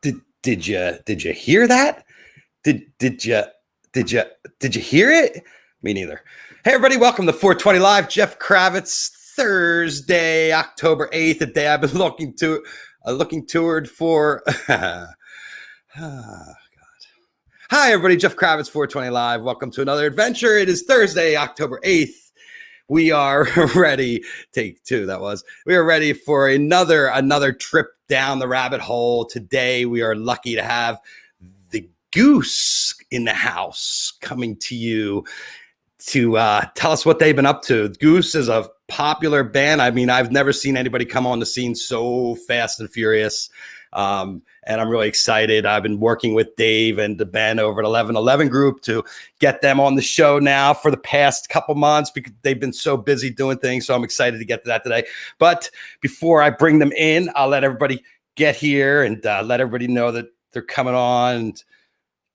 Did you hear that? Did you hear it? Me neither. Hey everybody, welcome to 420 Live. Jeff Kravitz, Thursday, October 8th, a day I've been looking toward for. Oh, God. Hi everybody, Jeff Kravitz, 420 Live. Welcome to another adventure. It is Thursday, October 8th. We are ready. Take two, that was. We are ready for another trip down the rabbit hole. Today, we are lucky to have the Goose in the house coming to you to tell us what they've been up to. Goose is a popular band. I mean, I've never seen anybody come on the scene so fast and furious. And I'm really excited. I've been working with Dave and the band over at 1111 Group to get them on the show now for the past couple months because they've been so busy doing things. So I'm excited to get to that today. But before I bring them in, I'll let everybody get here and let everybody know that they're coming on and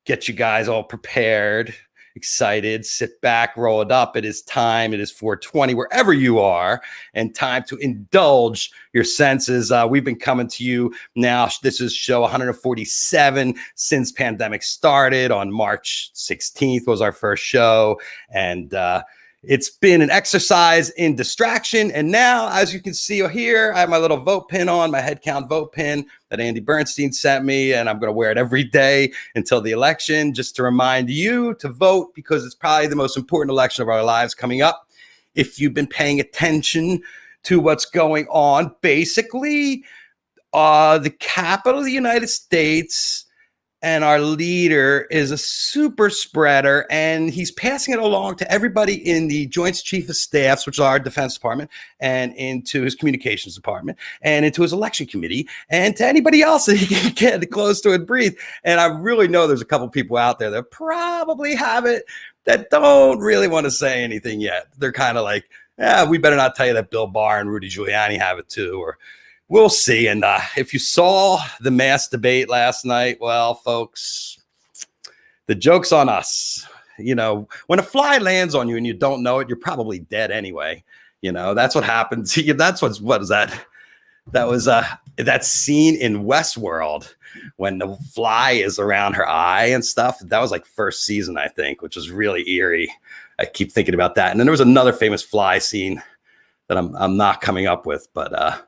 get you guys all prepared, excited, sit back, roll it up. It is time. It is 420 wherever you are, and time to indulge your senses. We've been coming to you now. This is show 147 since pandemic started. On March 16th was our first show, and it's been an exercise in distraction. And now, as you can see here, I have my little vote pin on, my head count vote pin that Andy Bernstein sent me, and I'm going to wear it every day until the election, just to remind you to vote, because it's probably the most important election of our lives coming up. If you've been paying attention to what's going on, basically, the capital of the United States and our leader is a super spreader, and he's passing it along to everybody in the Joint Chief of Staffs, which is our Defense Department, and into his Communications Department, and into his Election Committee, and to anybody else that he can get close to and breathe. And I really know there's a couple people out there that probably have it that don't really want to say anything yet. They're kind of like, yeah, we better not tell you that Bill Barr and Rudy Giuliani have it too, or we'll see. And if you saw the mass debate last night, well, folks, the joke's on us. You know, when a fly lands on you and you don't know it, you're probably dead anyway. You know, that's what happens. That's what is that? That was that scene in Westworld when the fly is around her eye and stuff. That was like first season, I think, which was really eerie. I keep thinking about that. And then there was another famous fly scene that I'm not coming up with, but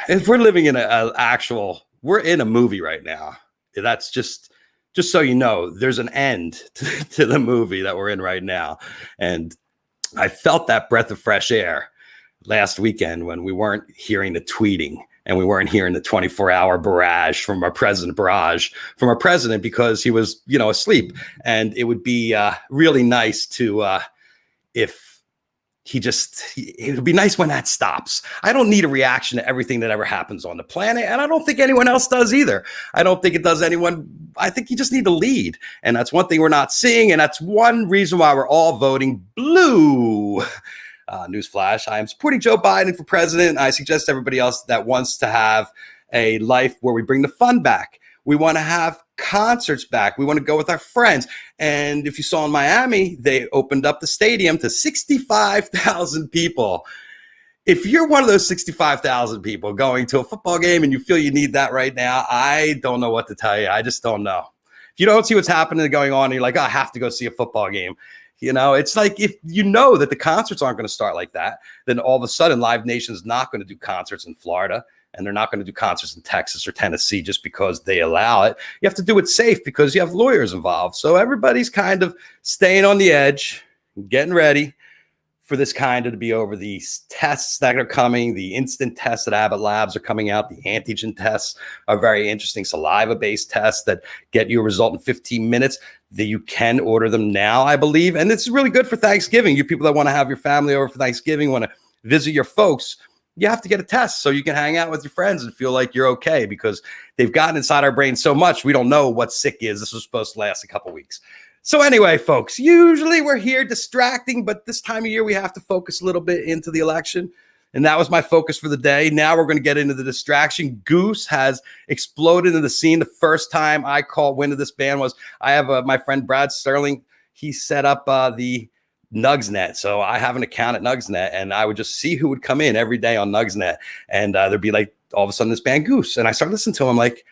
if we're living in we're in a movie right now. That's just so you know, there's an end to the movie that we're in right now. And I felt that breath of fresh air last weekend when we weren't hearing the tweeting and we weren't hearing the 24-hour barrage from our president, because he was, asleep. And it would be really nice to, it would be nice when that stops. I don't need a reaction to everything that ever happens on the planet. And I don't think anyone else does either. I don't think it does anyone. I think you just need to lead. And that's one thing we're not seeing. And that's one reason why we're all voting blue. Newsflash, I am supporting Joe Biden for president. I suggest everybody else that wants to have a life where we bring the fun back. We want to have concerts back. We want to go with our friends. And if you saw in Miami, they opened up the stadium to 65,000 people. If you're one of those 65,000 people going to a football game and you feel you need that right now, I don't know what to tell you. I just don't know. If you don't see what's happening going on, and you're like, oh, I have to go see a football game. It's like, if you know that the concerts aren't going to start like that, then all of a sudden Live Nation's not going to do concerts in Florida. And they're not going to do concerts in Texas or Tennessee just because they allow it. You have to do it safe because you have lawyers involved. So everybody's kind of staying on the edge, getting ready for this kind of to be over. These tests that are coming, the instant tests at Abbott Labs are coming out. The antigen tests are very interesting, saliva-based tests that get you a result in 15 minutes. That you can order them now, I believe. And it's really good for Thanksgiving. You people that want to have your family over for Thanksgiving, want to visit your folks, you have to get a test so you can hang out with your friends and feel like you're okay, because they've gotten inside our brain so much we don't know what sick is. This was supposed to last a couple weeks. So anyway, folks, usually we're here distracting, but this time of year we have to focus a little bit into the election. And that was my focus for the day. Now we're going to get into the distraction. Goose has exploded into the scene. The first time I caught wind of this band was I have my friend Brad Sterling. He set up the Nugsnet. So I have an account at Nugsnet, and I would just see who would come in every day on Nugsnet. And there'd be like all of a sudden this band Goose. And I started listening to them. I'm like,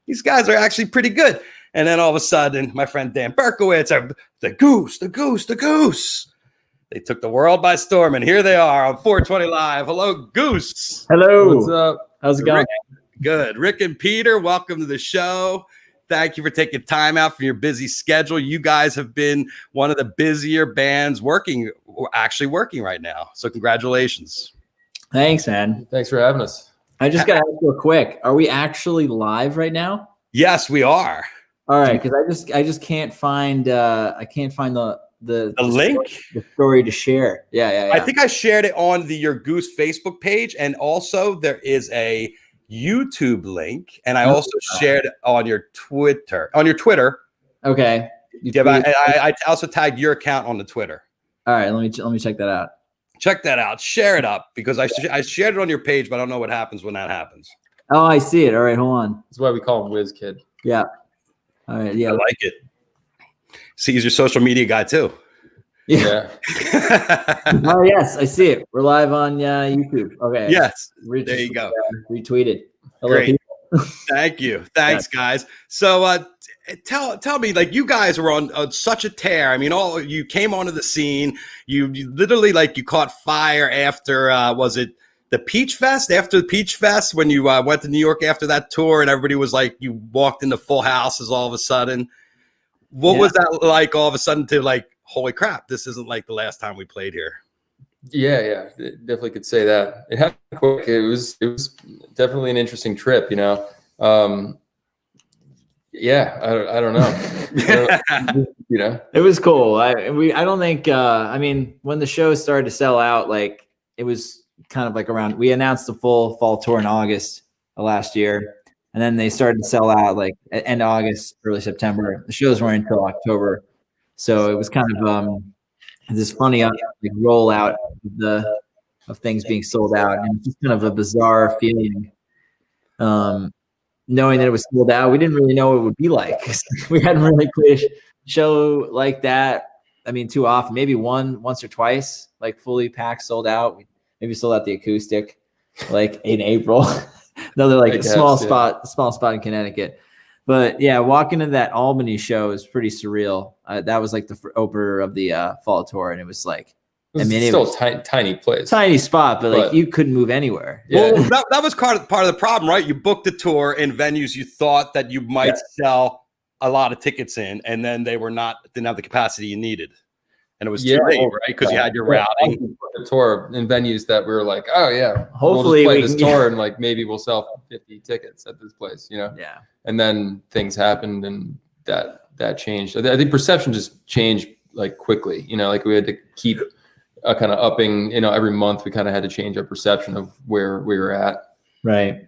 these guys are actually pretty good. And then all of a sudden, my friend Dan Berkowitz, the Goose. They took the world by storm, and here they are on 420 Live. Hello, Goose. Hello. What's up? How's it going? Good. Rick and Peter, welcome to the show. Thank you for taking time out from your busy schedule. You guys have been one of the busier bands actually working right now. So congratulations. Thanks, man. Thanks for having us. I just got to ask real quick. Are we actually live right now? Yes, we are. All right, because I just can't find the link, the story to share. Yeah. I think I shared it on your Goose Facebook page, and also there is a YouTube link, and I also shared it on your Twitter. Okay. I also tagged your account on the Twitter. All right, let me check that out. Check that out. Share it up, because I shared it on your page, but I don't know what happens when that happens. Oh, I see it. All right, hold on. That's why we call him Whiz Kid. Yeah. All right. Yeah. I like it. See, he's your social media guy too. Yeah. Oh yes, I see it. We're live on YouTube. Okay. Yes. There you go. Retweeted. Hello, Great. people. Thank you. Thanks, guys. So tell me, like, you guys were on such a tear. I mean, you came onto the scene. You literally, like, you caught fire after was it the Peach Fest? After the Peach Fest, when you went to New York after that tour, and everybody was like, you walked into full houses all of a sudden. What was that like all of a sudden to like, holy crap, this isn't like the last time we played here? Yeah, definitely could say that. It happened quick. It was definitely an interesting trip, you know. Yeah, I don't know. You know, it was cool. I don't think. I mean, when the show started to sell out, like it was kind of like around. We announced the full fall tour in August of last year, and then they started to sell out like end of August, early September. The shows weren't until October, so it was kind of this funny like rollout of things being sold out, and it's just kind of a bizarre feeling. Knowing that it was sold out, we didn't really know what it would be like. We hadn't really played a show like that. I mean, too often, maybe once or twice, like fully packed, sold out. We maybe sold out the acoustic, like in April. Another like small spot in Connecticut. But yeah, walking into that Albany show is pretty surreal. That was like the opener of the fall tour, and it was like, it was still a tiny place, tiny spot, but like you couldn't move anywhere. Yeah. Well, that was part of the problem, right? You booked a tour in venues you thought that you might sell a lot of tickets in, and then they didn't have the capacity you needed, and it was too late, right? Because you had your routing. The tour in venues that we were like, oh yeah, hopefully we'll just play this tour, and like maybe we'll sell 50 tickets at this place, you know? Yeah. And then things happened, and that changed. I think perception just changed like quickly, you know, like we had to keep kind of upping, you know, every month we kind of had to change our perception of where we were at. Right.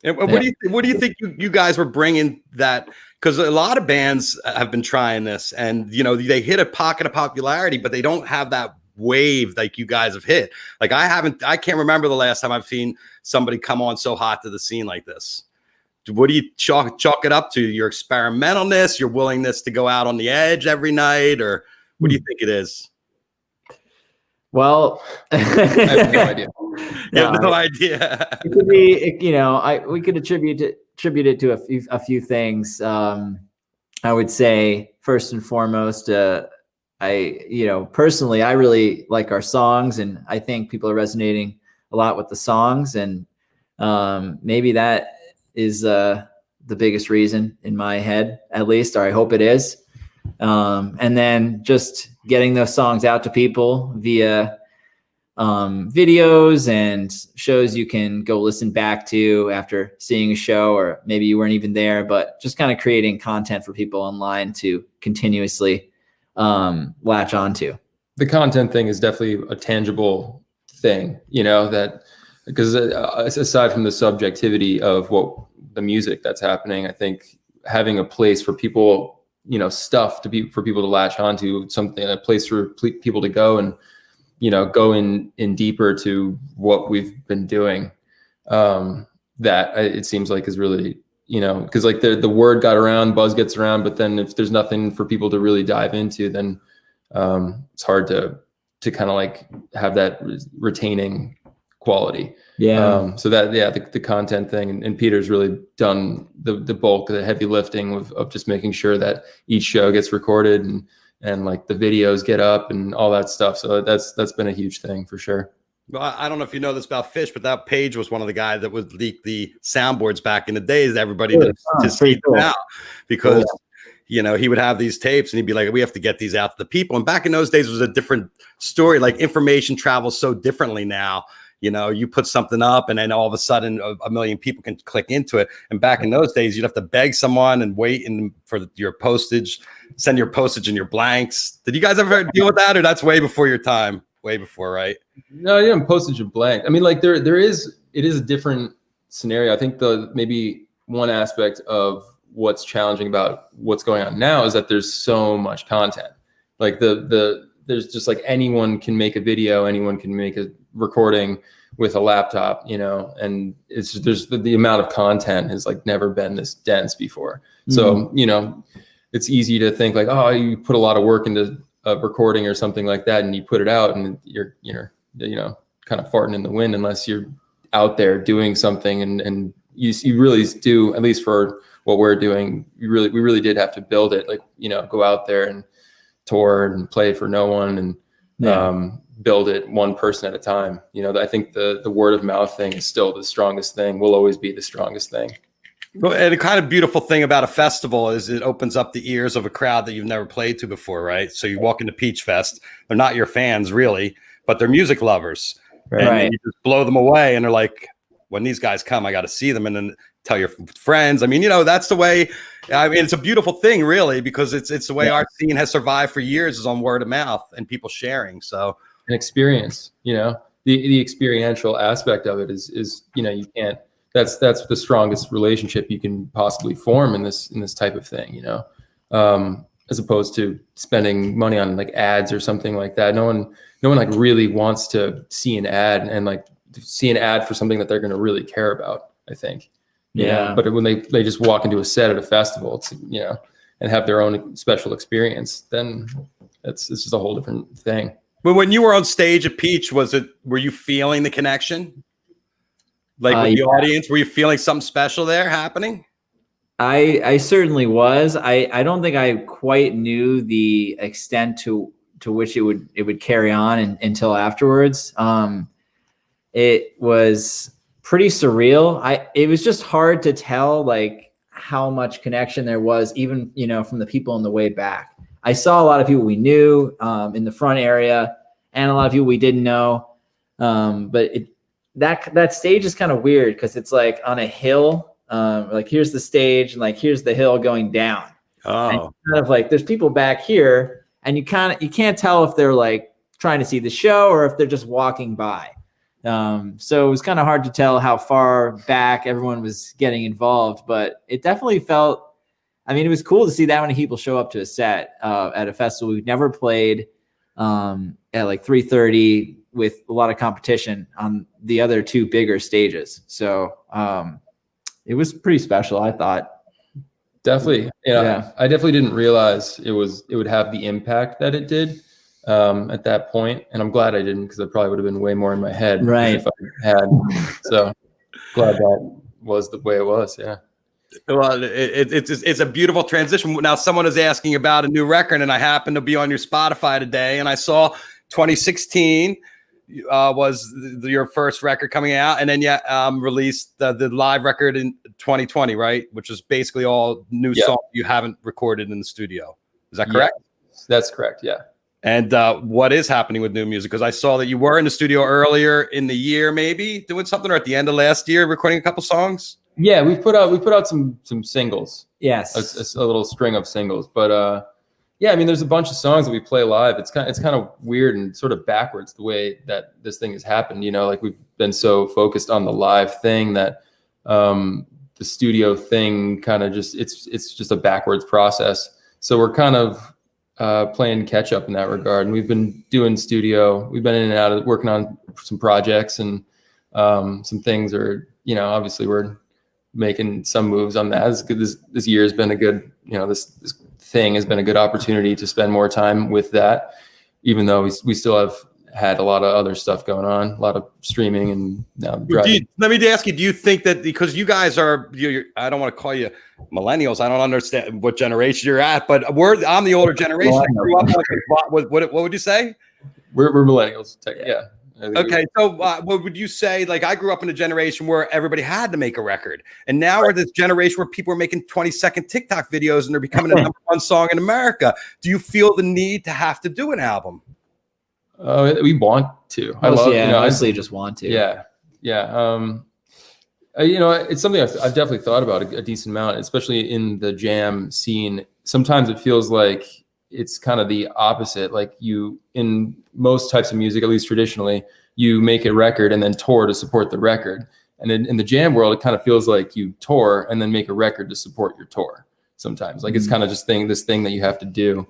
And what do you think you guys were bringing that? Because a lot of bands have been trying this, and you know, they hit a pocket of popularity, but they don't have that wave like you guys have hit. Like I can't remember the last time I've seen somebody come on so hot to the scene like this. What do you chalk it up to? Your experimentalness, your willingness to go out on the edge every night, or what do you think it is? Well, I have no idea. You have no idea. It could be, you know, we could attribute it to a few things. I would say first and foremost, personally, I really like our songs, and I think people are resonating a lot with the songs, and maybe that is the biggest reason in my head, at least, or I hope it is. And then just getting those songs out to people via videos and shows you can go listen back to after seeing a show, or maybe you weren't even there, but just kind of creating content for people online to continuously latch onto. The content thing is definitely a tangible thing, you know, that because aside from the subjectivity of what the music that's happening, I think having a place for people, you know, for people to latch onto, something, a place for people to go and, you know, go in deeper to what we've been doing. That it seems like is really, you know, because like the word got around, buzz gets around, but then if there's nothing for people to really dive into, then it's hard to kind of like have that retaining quality. Yeah. So that, the content thing, and Peter's really done the bulk of the heavy lifting of just making sure that each show gets recorded and like the videos get up and all that stuff. So that's been a huge thing for sure. Well, I don't know if you know this about Fish, but that Page was one of the guys that would leak the soundboards back in the days. Everybody to see them out because, you know, he would have these tapes and he'd be like, we have to get these out to the people. And back in those days, it was a different story. Like information travels so differently now. You know, you put something up and then all of a sudden a million people can click into it. And back in those days, you'd have to beg someone and wait for your postage, send your postage and your blanks. Did you guys ever deal with that, or that's way before your time? Way before, right? No, yeah, postage and blank. I mean, like it is a different scenario. I think maybe one aspect of what's challenging about what's going on now is that there's so much content. Like there's just like anyone can make a video, anyone can make a recording with a laptop, you know, and it's just, there's the amount of content has like never been this dense before. So, you know, it's easy to think like, oh, you put a lot of work into a recording or something like that and you put it out and you're kind of farting in the wind unless you're out there doing something. And you really do, at least for what we're doing, we really did have to build it, like, you know, go out there and tour and play for no one and build it one person at a time. You know, I think the word of mouth thing is still the strongest thing, will always be the strongest thing. Well, and the kind of beautiful thing about a festival is it opens up the ears of a crowd that you've never played to before, right? So you walk into Peach Fest, they're not your fans really, but they're music lovers. Right. And you just blow them away and they're like, when these guys come, I got to see them, and then tell your friends. I mean, you know, that's the way. I mean, it's a beautiful thing, really, because it's the way our scene has survived for years, is on word of mouth and people sharing. So an experience, you know, the experiential aspect of it is, you know, you can't. That's the strongest relationship you can possibly form in this type of thing, you know, as opposed to spending money on like ads or something like that. No one like really wants to see an ad and like see an ad for something that they're going to really care about, I think. Yeah. But when they just walk into a set at a festival, it's, you know, and have their own special experience, then it's just a whole different thing. But when you were on stage at Peach, were you feeling the connection? Like with the audience, were you feeling something special there happening? I certainly was. I don't think I quite knew the extent to which it would carry on until afterwards. It was pretty surreal. It was just hard to tell like how much connection there was, even, you know, from the people on the way back. I saw a lot of people we knew in the front area and a lot of people we didn't know. But that stage is kind of weird because it's like on a hill. Like here's the stage and like here's the hill going down. Oh, and kind of like there's people back here, and you can't tell if they're like trying to see the show or if they're just walking by. So it was kind of hard to tell how far back everyone was getting involved, but it definitely felt. I mean, it was cool to see that many people show up to a set at a festival we've never played at like 3:30 with a lot of competition on the other two bigger stages. So it was pretty special, I thought. Definitely. Yeah. I definitely didn't realize it would have the impact that it did at that point. And I'm glad I didn't, because I probably would have been way more in my head if I had. So glad that was the way it was. Yeah. Well, it's a beautiful transition. Now, someone is asking about a new record, and I happened to be on your Spotify today, and I saw 2016 was your first record coming out, and then released the live record in 2020, right? Which is basically all new songs you haven't recorded in the studio. Is that correct? Yeah, that's correct. Yeah. And what is happening with new music? Because I saw that you were in the studio earlier in the year, maybe doing something, or at the end of last year, recording a couple songs. Yeah, we put out some singles. Yes, a little string of singles, but yeah, I mean, there's a bunch of songs that we play live. It's kind of weird and sort of backwards the way that this thing has happened. You know, like we've been so focused on the live thing that the studio thing kind of it's just a backwards process. So we're kind of playing catch up in that regard. And we've been doing studio. We've been in and out of working on some projects, and some things are, you know, obviously we're making some moves on that. It's good. This year has been a good, this thing has been a good opportunity to spend more time with that, even though we still have had a lot of other stuff going on, a lot of streaming and driving. Let me ask you, do you think that because you guys are, I don't want to call you millennials, I don't understand what generation you're at, but I'm the older generation. I grew up what would you say? We're millennials. Yeah. Okay, so what would you say? Like, I grew up in a generation where everybody had to make a record, and now we're this generation where people are making 20-second TikTok videos and they're becoming a #1 song in America. Do you feel the need to have to do an album? We want to. Mostly just want to. Yeah. It's something I've definitely thought about a decent amount, especially in the jam scene. Sometimes it feels like it's kind of the opposite. Like in most types of music, at least traditionally, you make a record and then tour to support the record. And in the jam world, it kind of feels like you tour and then make a record to support your tour. Sometimes, like it's kind of just this thing that you have to do.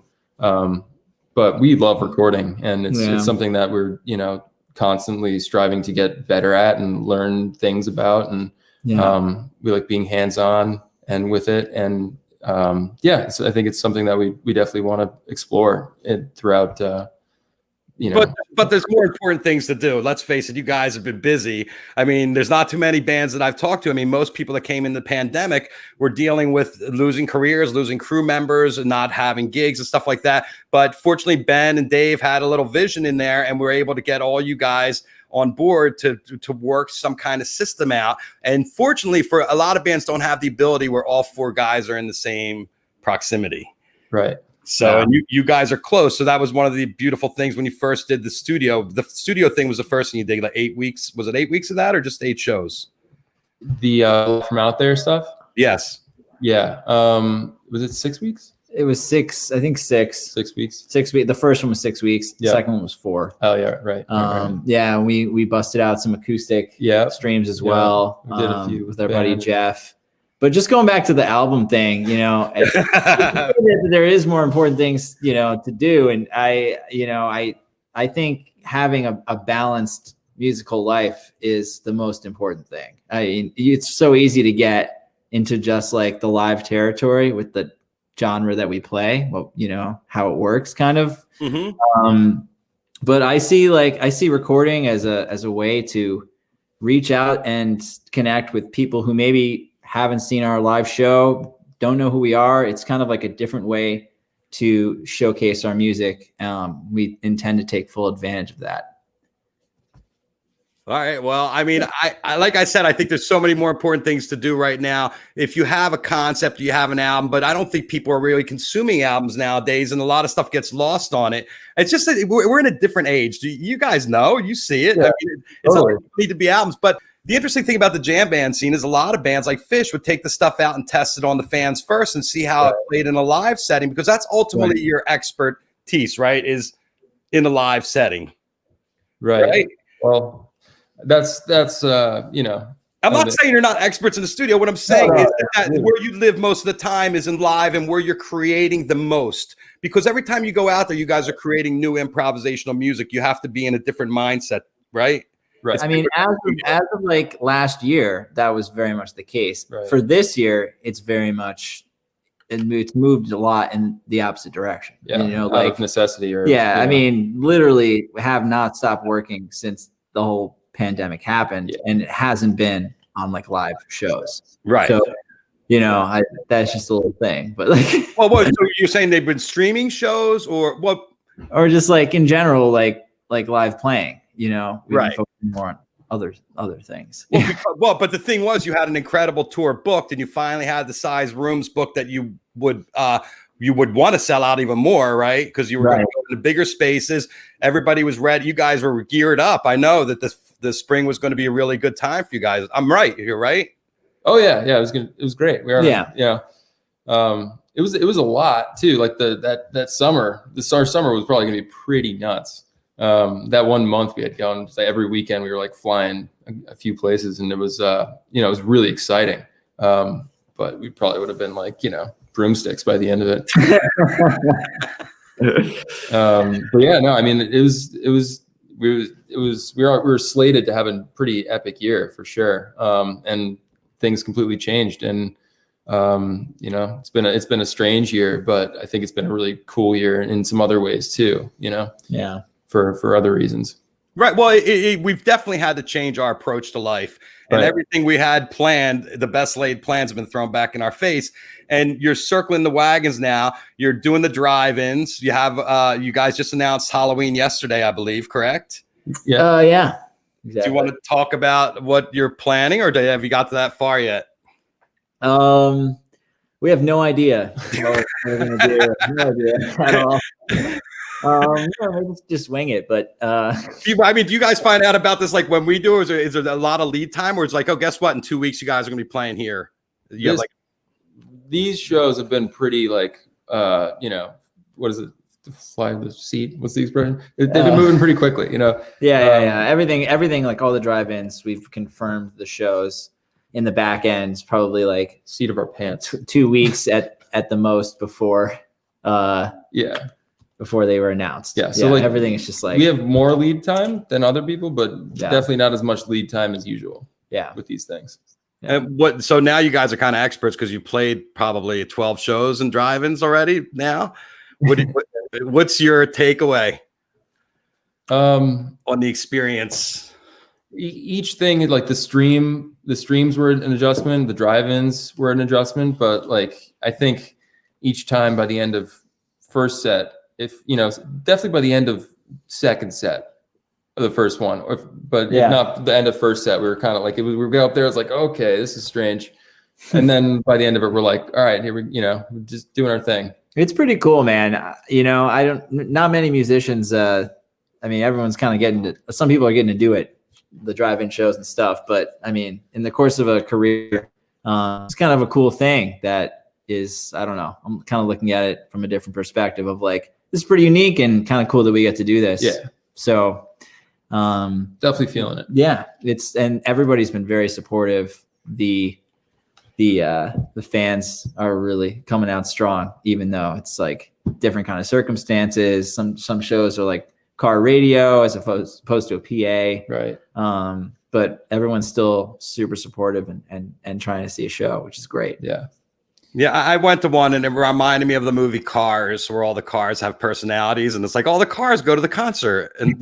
But we love recording, and it's something that we're constantly striving to get better at and learn things about. And we like being hands-on and with it. And so I think it's something that we definitely want to explore throughout. But there's more important things to do. Let's face it, you guys have been busy. I mean, there's not too many bands that I've talked to. I mean, most people that came in the pandemic were dealing with losing careers, losing crew members, and not having gigs and stuff like that. But fortunately, Ben and Dave had a little vision in there, and we're able to get all you guys on board to work some kind of system out. And fortunately, for a lot of bands, don't have the ability where all 4 guys are in the same proximity. Right. So, and you guys are close. So that was one of the beautiful things when you first did the studio. The studio thing was the first thing you did, like 8 weeks. Was it 8 weeks of that or just 8 shows? The From Out There stuff? Yes. Yeah. Was it 6 weeks? It was 6, I think 6. 6 weeks. 6 weeks. The first one was 6 weeks. The second one was 4. Oh yeah, right. Yeah, we busted out some acoustic streams as well. We did a few with our buddy Jeff. But just going back to the album thing, there is more important things, to do. And I think having a balanced musical life is the most important thing. I mean, it's so easy to get into just like the live territory with the genre that we play, how it works kind of. Mm-hmm. But I see recording as a way to reach out and connect with people who maybe haven't seen our live show, don't know who we are. It's kind of like a different way to showcase our music. We intend to take full advantage of that. All right. Well, I mean, I like I said, I think there's so many more important things to do right now. If you have a concept, you have an album, but I don't think people are really consuming albums nowadays, and a lot of stuff gets lost on it. It's just that we're in a different age. You guys know, you see it. Yeah, I mean, it's totally. Need to be albums, but the interesting thing about the jam band scene is a lot of bands like Fish would take the stuff out and test it on the fans first and see how it played in a live setting, because that's ultimately your expertise, right? Is in a live setting. Right. Well, that's I'm not saying you're not experts in the studio. What I'm saying is that where you live most of the time is in live and where you're creating the most. Because every time you go out there, you guys are creating new improvisational music. You have to be in a different mindset, right? Right. I mean, as of like last year, that was very much the case. Right. For this year, it's very much it's moved a lot in the opposite direction. Yeah, out of necessity. I mean, literally have not stopped working since the whole pandemic happened, and it hasn't been on like live shows. Right. So, that's just a little thing. But like, so you're saying they've been streaming shows or what? Or just like in general, like live playing. We've been focusing more on other things. But the thing was, you had an incredible tour booked, and you finally had the size rooms booked that you would want to sell out even more, right? Because you were going to go into bigger spaces. Everybody was ready. You guys were geared up. I know that the spring was going to be a really good time for you guys. I'm right. You're right. Oh yeah, it was good. It was great. It was a lot too. Like that summer, our summer was probably going to be pretty nuts. That 1 month we had gone every weekend, we were like flying a few places, and it was it was really exciting. But we probably would have been like broomsticks by the end of it. But yeah, no, I mean we were slated to have a pretty epic year for sure. And things completely changed. And you know, it's been a strange year, but I think it's been a really cool year in some other ways too, you know. Yeah. For other reasons. Right. Well, we've definitely had to change our approach to life, and everything we had planned, the best laid plans have been thrown back in our face. And you're circling the wagons now. You're doing the drive-ins. You have you guys just announced Halloween yesterday, I believe, correct? Yeah. Yeah. Exactly. Do you want to talk about what you're planning, or have you got to that far yet? We have no idea what we're gonna do. No idea at all. We just wing it. But I mean, do you guys find out about this like when we do, or is there a lot of lead time, or it's like, oh, guess what? In 2 weeks, you guys are gonna be playing here. You have like these shows have been pretty like you know, what is it? Fly the seat. What's the expression? They've been moving pretty quickly, you know. Yeah. Everything like all the drive-ins, we've confirmed the shows in the back end, probably like seat of our pants. 2 weeks at the most before before they were announced. Yeah. So like everything is just like we have more lead time than other people, but definitely not as much lead time as usual. Yeah. With these things. Yeah. So now you guys are kind of experts because you played probably 12 shows and drive-ins already now. What's your takeaway on the experience? Each thing, like the streams were an adjustment, the drive-ins were an adjustment, but like I think each time by the end of first set, if you know, definitely by the end of second set of the first one, if not the end of first set, we were kind of like we were up there, it's like, okay, this is strange. And then by the end of it, we're like, all right, here we're just doing our thing. It's pretty cool, man. You know, not many musicians, I mean, everyone's kind of getting to, some people are getting to do it, the drive-in shows and stuff. But I mean, in the course of a career, it's kind of a cool thing that is, I don't know, I'm kind of looking at it from a different perspective of like, this is pretty unique and kind of cool that we get to do this. Yeah. So definitely feeling it. Yeah. And everybody's been very supportive. The fans are really coming out strong, even though it's like different kind of circumstances. Some shows are like car radio as opposed to a PA. Right. But everyone's still super supportive and trying to see a show, which is great. Yeah. Yeah, I went to one and it reminded me of the movie Cars, where all the cars have personalities, and it's like all the cars go to the concert, and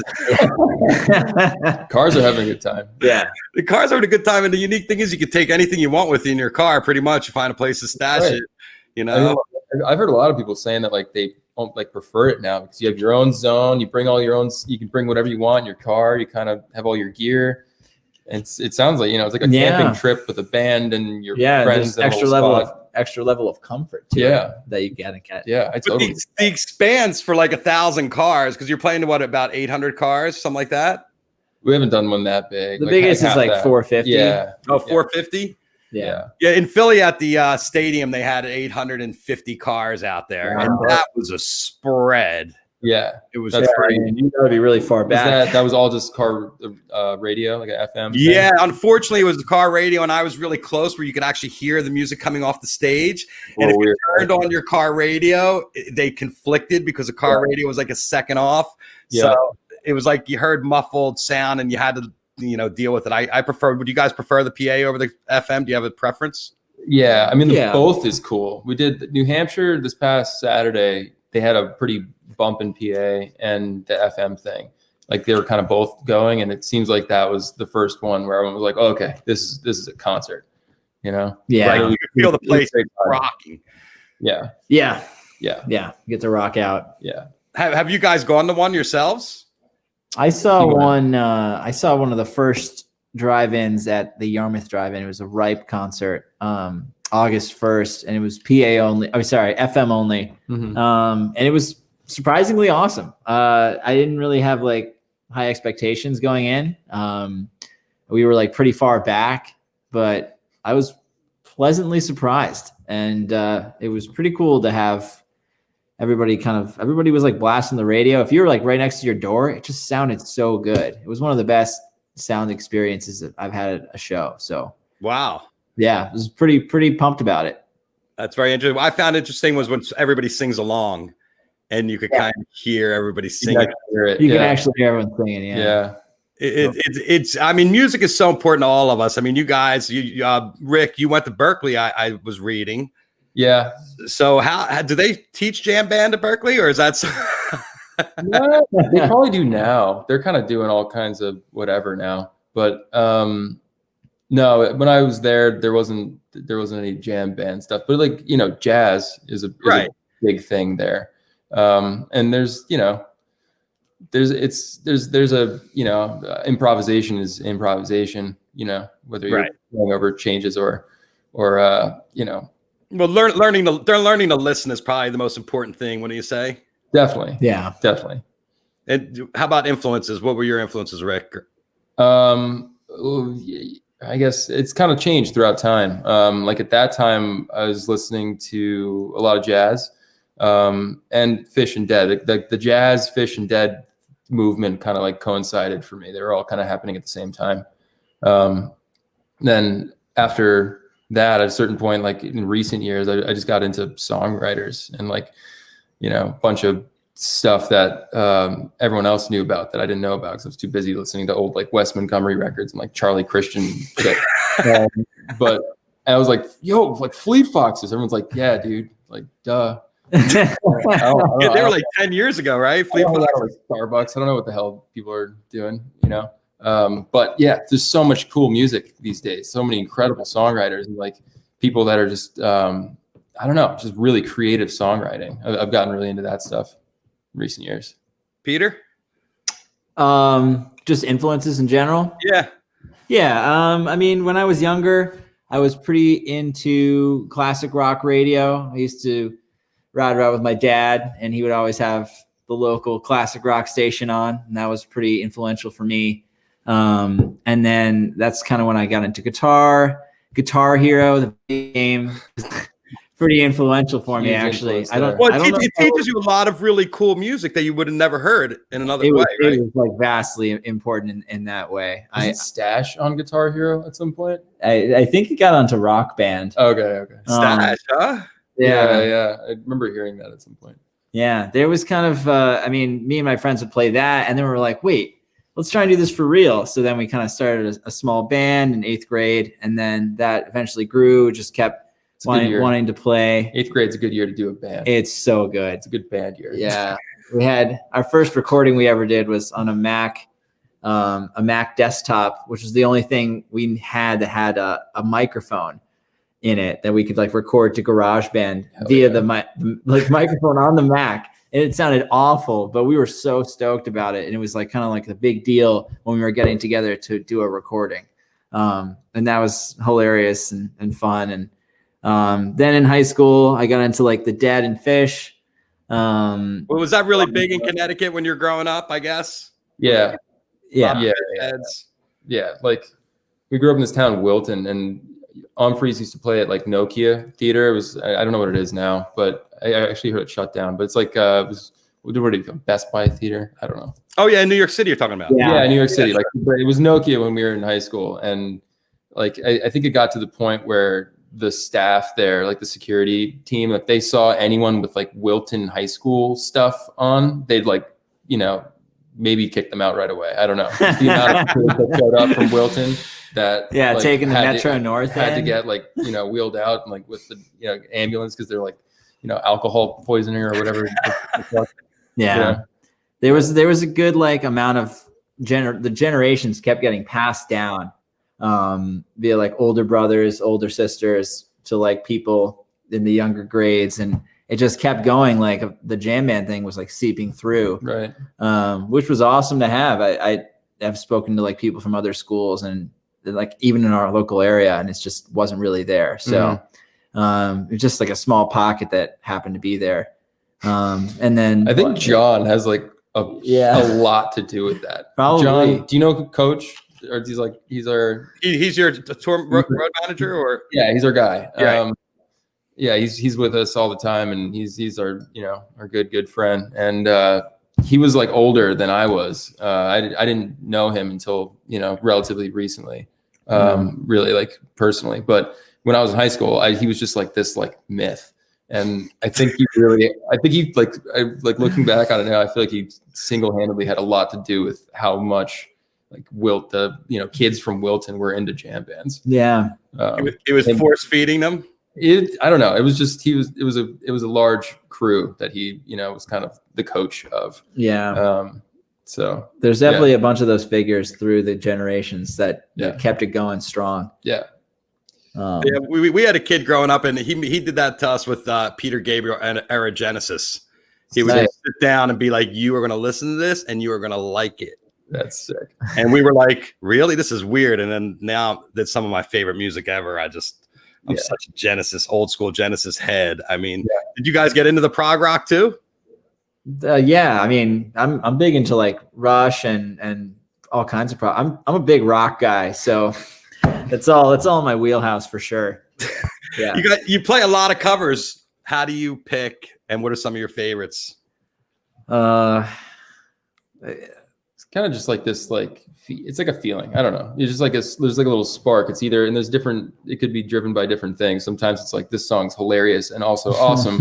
cars are having a good time. Yeah, the cars are having a good time, and the unique thing is you can take anything you want with you in your car, pretty much. You find a place to stash it. You know, I mean, I've heard a lot of people saying that like they don't like prefer it now because you have your own zone. You bring all your own. You can bring whatever you want in your car. You kind of have all your gear. And it sounds like, you know, it's like a camping trip with a band and your friends. Extra level of comfort too. Yeah, that you gotta get. Yeah, I totally. The expanse for like 1,000 cars, because you're playing to what, about 800 cars, something like that. We haven't done one that big. The biggest is like 450. Yeah. Oh, 450. Yeah. Yeah. In Philly at the stadium, they had 850 cars out there, and that was a spread. Yeah, it was. You gotta be really far back. That was all just car radio, like an FM. Yeah, unfortunately, it was the car radio, and I was really close where you could actually hear the music coming off the stage. And if you turned on your car radio, they conflicted because the car radio was like a second off. Yeah. So it was like you heard muffled sound, and you had to, deal with it. I prefer. Would you guys prefer the PA over the FM? Do you have a preference? Yeah, I mean, both is cool. We did New Hampshire this past Saturday. They had a pretty bump in PA and the FM thing. Like they were kind of both going, and it seems like that was the first one where everyone was like, oh, okay, this is a concert, Yeah. Right. You could feel the place rocking. Yeah. Yeah. You get to rock out. Yeah. Have you guys gone to one yourselves? I saw one. I saw one of the first drive-ins at the Yarmouth Drive-In. It was a Ripe concert. August 1st, and it was PA only. I'm sorry, FM only. Mm-hmm. And it was surprisingly awesome. I didn't really have like high expectations going in. We were like pretty far back, but I was pleasantly surprised, and it was pretty cool to have everybody was like blasting the radio. If you were like right next to your door, it just sounded so good. It was one of the best sound experiences that I've had at a show. So wow. Yeah, I was pretty pumped about it. That's very interesting. What I found interesting was when everybody sings along, and you could kind of hear everybody singing. You can actually hear everyone singing. Yeah. It's I mean, music is so important to all of us. I mean, you guys, Rick, you went to Berkeley. I was reading. Yeah. So how do they teach jam band at Berkeley, or is that? No, they probably do now. They're kind of doing all kinds of whatever now. But no, when I was there wasn't any jam band stuff. But like, you know, jazz is a big thing there. And there's a, you know, improvisation is improvisation, you know, whether you're going over changes or you know. Well, learning to listen is probably the most important thing. What do you say? Definitely. Yeah, definitely. And how about influences? What were your influences, Rick? I guess it's kind of changed throughout time. Like at that time, I was listening to a lot of jazz, and Fish and Dead. The jazz, Fish and Dead movement kind of like coincided for me. They were all kind of happening at the same time. Then after that, at a certain point, like in recent years, I just got into songwriters and like, you know, a bunch of stuff that everyone else knew about that I didn't know about because I was too busy listening to old like Wes Montgomery records and like Charlie Christian shit. But I was like, yo, like Fleet Foxes. Everyone's like, yeah, dude, like duh. They were like 10 years ago, right? Fleet Foxes. Starbucks. I don't know what the hell people are doing, you know. But yeah, there's so much cool music these days. So many incredible songwriters and like people that are just I don't know, just really creative songwriting. I've gotten really into that stuff in recent years. Peter? Just influences in general. Yeah. I mean, when I was younger, I was pretty into classic rock radio. I used to ride around with my dad, and he would always have the local classic rock station on, and that was pretty influential for me. And then that's kind of when I got into guitar. Guitar Hero, the game, pretty influential for me, actually. It teaches you a lot of really cool music that you would have never heard in another way, right? It was like vastly important in that way. Was it Stash on Guitar Hero at some point? I think it got onto Rock Band. Okay. Stash, huh? Yeah. I remember hearing that at some point. Yeah, there was kind of, I mean, me and my friends would play that, and then we were like, wait, let's try and do this for real. So then we kind of started a small band in 8th grade, and then that eventually grew, just kept wanting to play. 8th grade's a good year to do a band. It's so good. It's a good band year. Yeah. We had our first recording we ever did was on a Mac desktop, which was the only thing we had that had a microphone in it that we could like record to GarageBand via the microphone on the Mac. And it sounded awful, but we were so stoked about it. And it was like kind of like the big deal when we were getting together to do a recording. And that was hilarious and fun. And then in high school, I got into like the Dead and Fish. Well, was that really big in Connecticut when you were growing up, I guess? Yeah. Yeah. Like we grew up in this town, Wilton, and Humphreys used to play at like Nokia Theater. It was, I don't know what it is now, but I actually heard it shut down. But it's like, it was, what do you call Best Buy Theater? I don't know. Oh yeah, in New York City you're talking about. Yeah, New York City. Like it was Nokia when we were in high school, and like I think it got to the point where the staff there, like the security team, if they saw anyone with like Wilton High School stuff on, they'd like, you know, maybe kick them out right away. I don't know. The amount of people that showed up from Wilton that like, taking the Metro North had to get like, you know, wheeled out and like with the, you know, ambulance because they're like, you know, alcohol poisoning or whatever. Yeah. There was a good like amount of the generations kept getting passed down via like older brothers, older sisters to like people in the younger grades, and it just kept going. Like the jam band thing was like seeping through, right? Which was awesome to have. I have spoken to like people from other schools and like even in our local area, and it just wasn't really there. So it's just like a small pocket that happened to be there. And then I think John has like a lot to do with that. Probably. John, do you know Coach? Or he's your tour road manager, or he's our guy. Yeah. He's with us all the time, and he's our, you know, our good friend. And he was like older than I was. I didn't know him until, you know, relatively recently, really like personally. But when I was in high school, he was just like this like myth. And I think he looking back on it now, I feel like he single-handedly had a lot to do with how much like kids from Wilton were into jam bands. Yeah. He was force feeding them. I don't know. It was just it was a large crew that he was kind of the coach of. Yeah. So there's definitely a bunch of those figures through the generations that kept it going strong. Yeah. We had a kid growing up, and he did that to us with Peter Gabriel and Era Genesis. He would just sit down and be like, "You are going to listen to this, and you are going to like it." That's sick. And we were like, "Really? This is weird." And then now that's some of my favorite music ever. I'm such a old school Genesis head. I mean, did you guys get into the prog rock too? Yeah, I mean, I'm big into like Rush and all kinds of prog. I'm a big rock guy, so it's all in my wheelhouse for sure. Yeah, you play a lot of covers. How do you pick, and what are some of your favorites? It's kind of just like this, like it's like a feeling. I don't know. It's just like there's like a little spark. It's either, and there's different. It could be driven by different things. Sometimes it's like this song's hilarious and also awesome.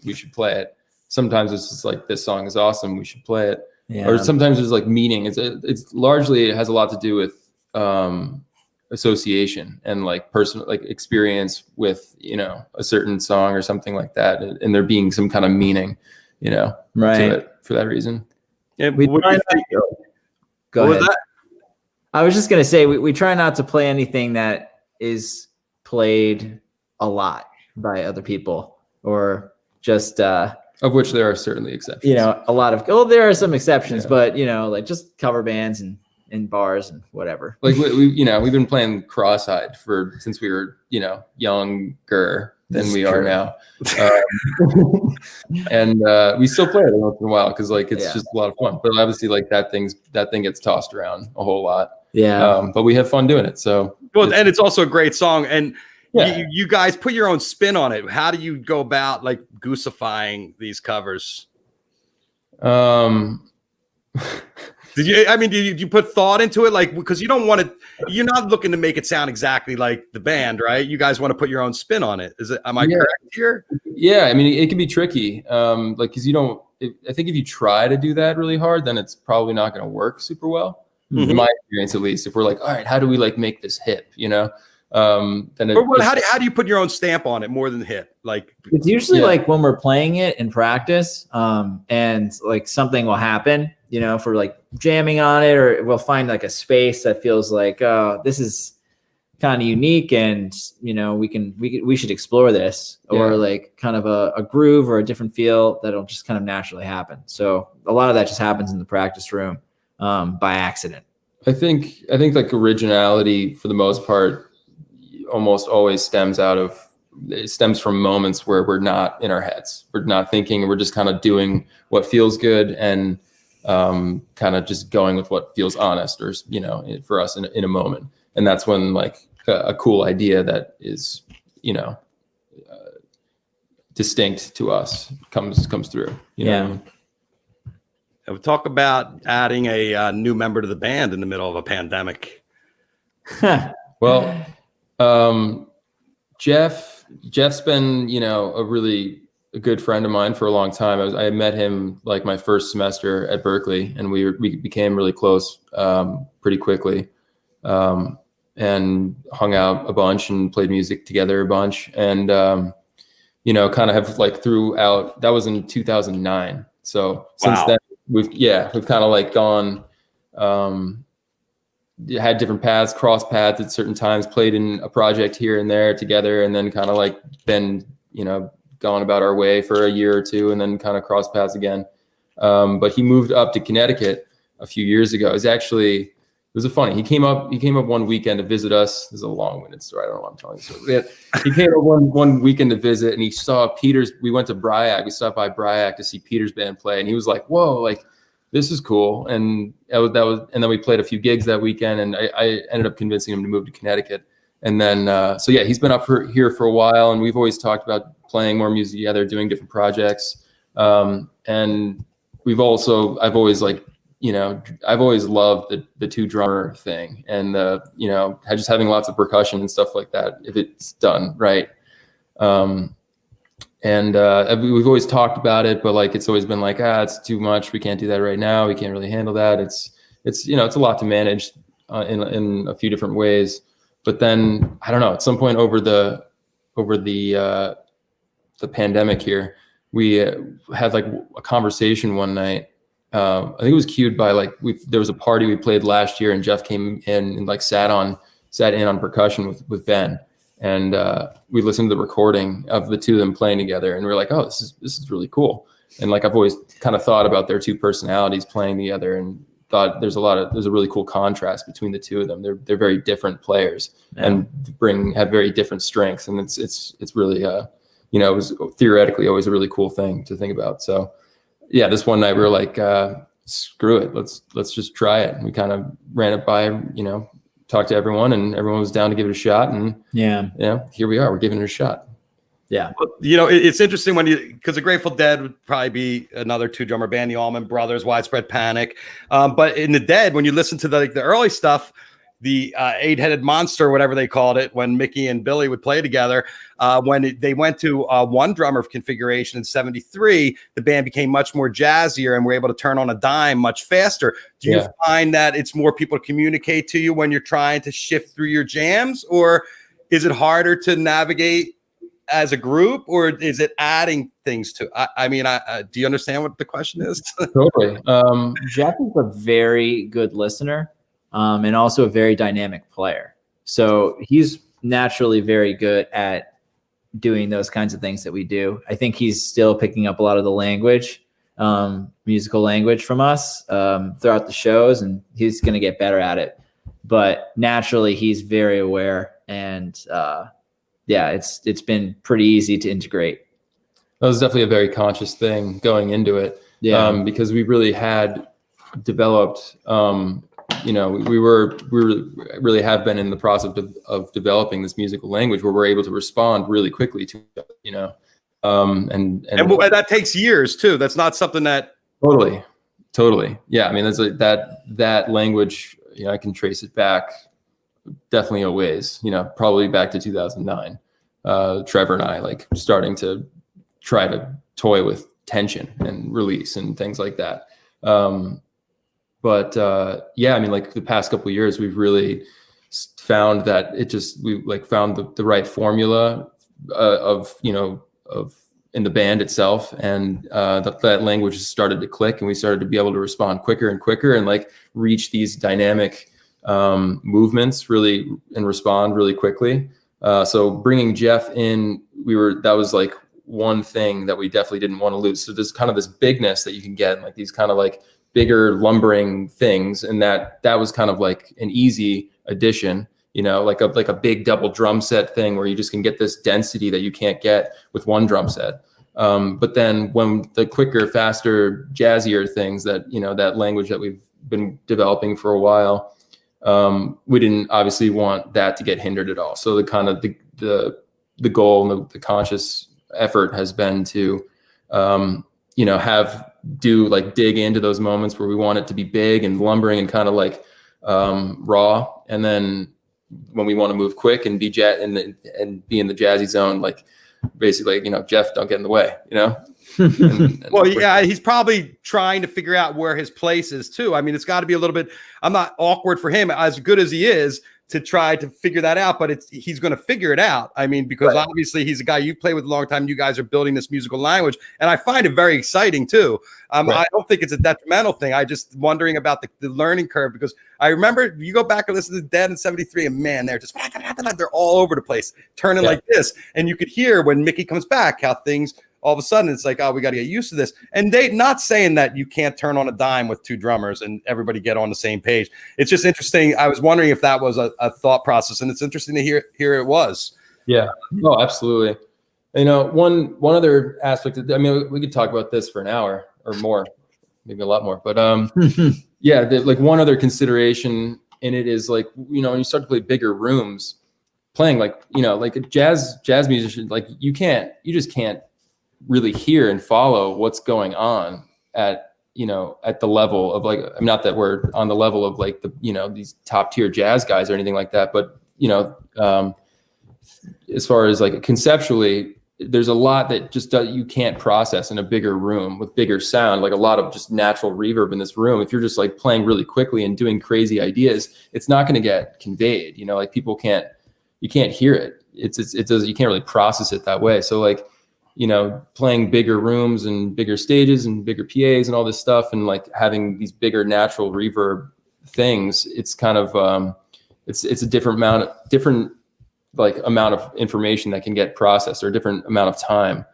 We should play it. Sometimes it's just like this song is awesome. We should play it. Yeah. Or sometimes there's like meaning. It's largely, it has a lot to do with association and like personal, like experience with a certain song or something like that, and there being some kind of meaning, right, to it for that reason. Yeah, Go ahead. I was just going to say, we try not to play anything that is played a lot by other people, or just of which there are certainly exceptions. A lot of there are some exceptions, but like just cover bands and in bars and whatever. Like we've been playing Cross-Eyed since we were younger than we are now, and we still play it once in a while because like it's just a lot of fun. But obviously, like that thing gets tossed around a whole lot. Yeah, but we have fun doing it. So and it's also a great song, and you guys put your own spin on it. How do you go about like goosifying these covers? Did you put thought into it? Like, because you're not looking to make it sound exactly like the band, right? You guys want to put your own spin on it. Am I correct here? Yeah. I mean, it can be tricky. Cause I think if you try to do that really hard, then it's probably not going to work super well. Mm-hmm. In my experience, at least, if we're like, all right, how do we like make this hip, then how do you put your own stamp on it more than hip? Like it's usually like when we're playing it in practice, and like something will happen, if we're like jamming on it, or we'll find like a space that feels like, oh, this is kind of unique, and we should explore this, or like kind of a groove or a different feel that'll just kind of naturally happen. So a lot of that just happens in the practice room by accident. I think like originality for the most part almost always stems from moments where we're not in our heads. We're not thinking, we're just kind of doing what feels good and kind of just going with what feels honest, or for us in a moment. And that's when like a cool idea that is distinct to us comes through. You know what I mean? And we talk about adding a new member to the band in the middle of a pandemic. Well, Jeff's been, a good friend of mine for a long time. I met him like my first semester at Berkeley, and we became really close pretty quickly, and hung out a bunch and played music together a bunch, and kind of have like throughout. That was in 2009. So since then we've kind of like gone. Had different paths, crossed paths at certain times, played in a project here and there together, and then kind of like been, gone about our way for a year or two, and then kind of crossed paths again. But he moved up to Connecticut a few years ago. It was funny. He came up one weekend to visit us. This is a long-winded story. I don't know why I'm telling you. So he came up one weekend to visit, and he saw we went to Bryac. We stopped by Bryac to see Peter's band play, and he was like, whoa, like, this is cool. And and then we played a few gigs that weekend, and I ended up convincing him to move to Connecticut. And then, he's been up here for a while, and we've always talked about playing more music together, doing different projects. And I've always loved the two drummer thing, and just having lots of percussion and stuff like that, if it's done right. We've always talked about it, but like it's always been like, it's too much. We can't do that right now. We can't really handle that. it's it's a lot to manage in a few different ways. But then I don't know, at some point over the pandemic here, we had like a conversation one night. I think it was cued by like there was a party we played last year, and Jeff came in and like sat in on percussion with Ben, and we listened to the recording of the two of them playing together, and we were like, oh, this is really cool. And like I've always kind of thought about their two personalities playing together, and thought there's a really cool contrast between the two of them. They're very different players and have very different strengths, and it's really it was theoretically always a really cool thing to think about. So yeah, this one night we were like, screw it, let's just try it. And we kind of ran it by, talked to everyone, and everyone was down to give it a shot. And here we are, we're giving it a shot. Yeah. It's interesting because the Grateful Dead would probably be another two drummer band, the Allman Brothers, Widespread Panic. But in the Dead, when you listen to the early stuff, the eight-headed monster, whatever they called it, when Mickey and Billy would play together, when they went to one drummer configuration in 73, the band became much more jazzier and were able to turn on a dime much faster. Do you find that it's more people to communicate to you when you're trying to shift through your jams, or is it harder to navigate as a group, or is it adding things to? Do you understand what the question is? Totally. Jeff is a very good listener, and also a very dynamic player. So he's naturally very good at doing those kinds of things that we do. I think he's still picking up a lot of the language, musical language from us throughout the shows, and he's going to get better at it. But naturally, he's very aware, and it's been pretty easy to integrate. That was definitely a very conscious thing going into it. Because we really had developed, we really have been in the process of developing this musical language where we're able to respond really quickly to, and that takes years too. That's not something that totally. Yeah. I mean, that's like that language, I can trace it back definitely a ways, probably back to 2009. Trevor and I like starting to try to toy with tension and release and things like that. But like the past couple of years, we've really found that we like found the right formula of in the band itself, and that language has started to click, and we started to be able to respond quicker and quicker, and like reach these dynamic movements really and respond really quickly. So bringing Jeff in, that was like one thing that we definitely didn't want to lose. So there's kind of this bigness that you can get, like these kind of like bigger lumbering things, and that was kind of like an easy addition, like a big double drum set thing where you just can get this density that you can't get with one drum set. But then when the quicker, faster, jazzier things that that language that we've been developing for a while, we didn't obviously want that to get hindered at all. So the kind of the goal and the conscious effort has been to dig into those moments where we want it to be big and lumbering and kind of like raw, and then when we want to move quick and be and be in the jazzy zone, like basically Jeff, don't get in the way, and he's probably trying to figure out where his place is too. I mean, it's got to be a little bit, I'm not awkward for him, as good as he is, to try to figure that out, but he's going to figure it out. I mean, because obviously he's a guy you play with a long time. You guys are building this musical language, and I find it very exciting too. I don't think it's a detrimental thing. I just wondering about the learning curve, because I remember you go back and listen to Dead in 73, and man, they're all over the place, turning like this. And you could hear when Mickey comes back, how things, all of a sudden it's like, oh, we got to get used to this. And they not saying that you can't turn on a dime with two drummers and everybody get on the same page. It's just interesting. I was wondering if that was a thought process, and it's interesting to hear it was. Yeah. Oh, absolutely. One other aspect we could talk about this for an hour or more, maybe a lot more, but like one other consideration in it is like, when you start to play bigger rooms, playing like a jazz musician, like you just can't really hear and follow what's going on at the level of like, not that we're on the level of like these top tier jazz guys or anything like that, but as far as like conceptually, there's a lot that just you can't process in a bigger room with bigger sound, like a lot of just natural reverb in this room. If you're just like playing really quickly and doing crazy ideas, it's not going to get conveyed, you know, like you can't hear it. You can't really process it that way. So like, you know, playing bigger rooms and bigger stages and bigger PAs and all this stuff, and like having these bigger natural reverb things, it's kind of, it's a different amount of information that can get processed, or a different amount of time.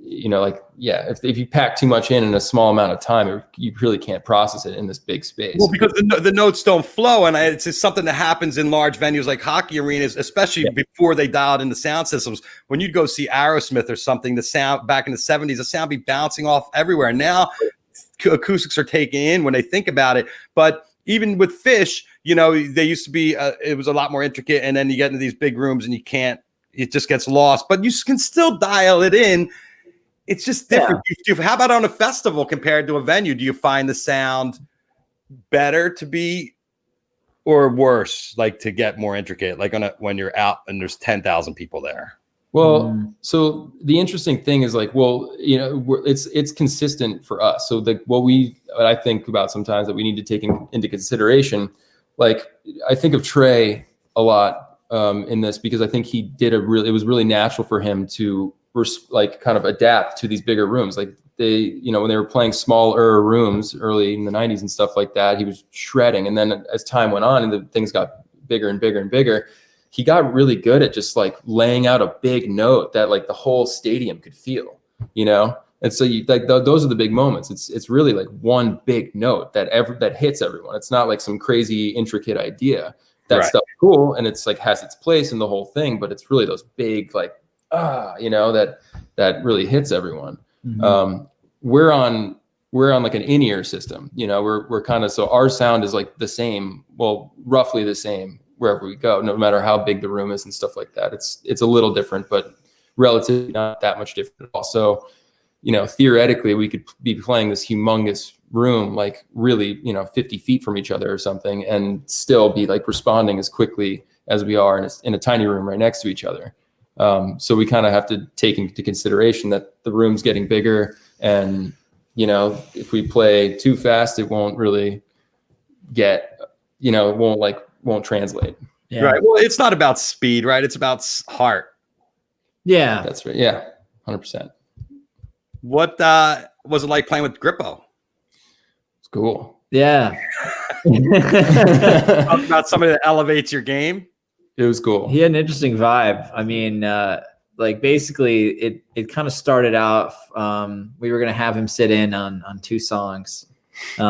You know, like, yeah, if you pack too much in a small amount of time, you really can't process it in this big space. Well, because the notes don't flow, and it's just something that happens in large venues like hockey arenas, especially before they dialed in the sound systems. When you'd go see Aerosmith or something, the sound back in the 70s, the sound be bouncing off everywhere. Now acoustics are taken in when they think about it. But even with Fish, you know, they used to be, it was a lot more intricate, and then you get into these big rooms and it just gets lost, but you can still dial it in. It's just different. Yeah. How about on a festival compared to a venue? Do you find the sound better to be, or worse, like to get more intricate, like when you're out and there's 10,000 people there? Well, so the interesting thing is like, well, you know, it's consistent for us. So what I think about sometimes that we need to take into consideration, like I think of Trey a lot in this, because I think he did it was really natural for him to like kind of adapt to these bigger rooms. Like they, you know, when they were playing smaller rooms early in the 90s and stuff like that, he was shredding. And then as time went on and the things got bigger and bigger and bigger, he got really good at just like laying out a big note that like the whole stadium could feel, you know? And so those are the big moments. It's really like one big note that hits everyone. It's not like some crazy intricate idea. That stuff's cool, and it's like has its place in the whole thing, but it's really those big like, you know, that really hits everyone. Mm-hmm. We're on like an in-ear system, you know, we're kind of, so our sound is like the same, well, roughly the same wherever we go, no matter how big the room is and stuff like that. It's a little different, but relatively not that much different at all. So, you know, theoretically we could be playing this humongous room, like really, you know, 50 feet from each other or something, and still be like responding as quickly as we are in a tiny room right next to each other. So we kind of have to take into consideration that the room's getting bigger, and, you know, if we play too fast, it won't really get, you know, won't translate. Yeah. Right. Well, it's not about speed, right? It's about heart. Yeah. That's right. Yeah. 100%. What was it like playing with Grippo? It's cool. Yeah. Talk about somebody that elevates your game. It was cool. He had an interesting vibe. I mean, like basically it kind of started out, we were going to have him sit in on 2 songs. It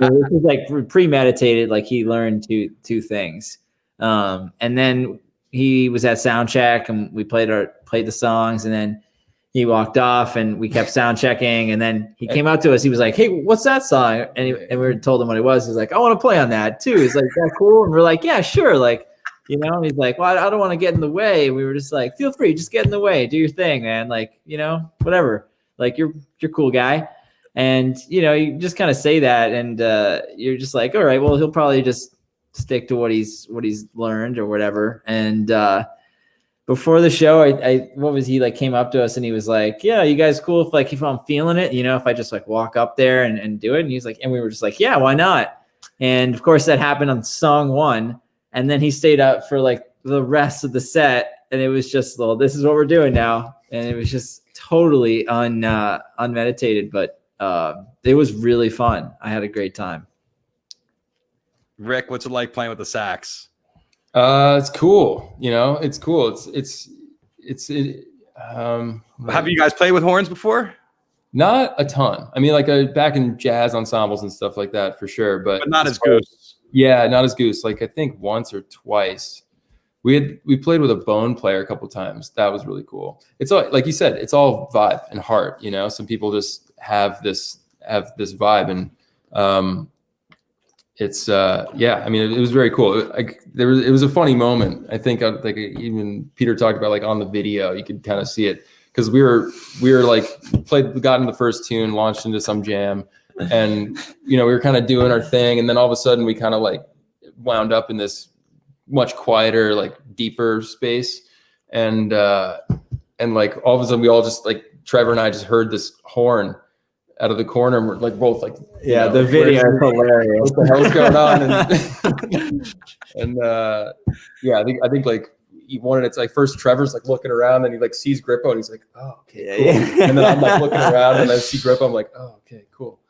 was like premeditated, like he learned two things. And then he was at sound check and we played the songs, and then he walked off and we kept sound checking, and then he came out to us. He was like, "Hey, what's that song?" And we told him what it was. He's like, "I want to play on that too." He's like, "That cool?" And we're like, "Yeah, sure." Like, you know, and he's like, "Well, I don't want to get in the way." We were just like, "Feel free, just get in the way, do your thing, man. Like, you know, whatever. Like, you're a cool guy." And, you know, you just kind of say that, and you're just like, all right, well, he'll probably just stick to what he's learned or whatever. And before the show, he like came up to us and he was like, "Yeah, you guys cool if I'm feeling it, you know, if I just like walk up there and do it?" And he's like, and we were just like, "Yeah, why not?" And of course that happened on song 1. And then he stayed up for like the rest of the set, and it was just, well, this is what we're doing now. And it was just totally unmeditated, but it was really fun. I had a great time. Rick, what's it like playing with the sax? It's cool. You know, it's cool. Have you guys played with horns before? Not a ton. I mean, like back in jazz ensembles and stuff like that for sure, but not as Goose. Yeah, not as Goose. Like I think once or twice. We played with a bone player a couple times. That was really cool. It's all, like you said, it's all vibe and heart. You know, some people just have this vibe, and it's yeah. I mean, it was very cool. It was a funny moment. I think like even Peter talked about, like on the video, you could kind of see it, because we were like got in the first tune, launched into some jam, and you know, we were kind of doing our thing, and then all of a sudden we kind of like wound up in this much quieter, like deeper space, and like all of a sudden we all just like Trevor and I just heard this horn out of the corner, and we're like both like, yeah, the video is hilarious. What the hell's going on? And yeah, I think like it's like first Trevor's like looking around, and he like sees Grippo, and he's like, oh, okay, cool. And then I'm like looking around, and I see Grippo, I'm like, oh, okay, cool.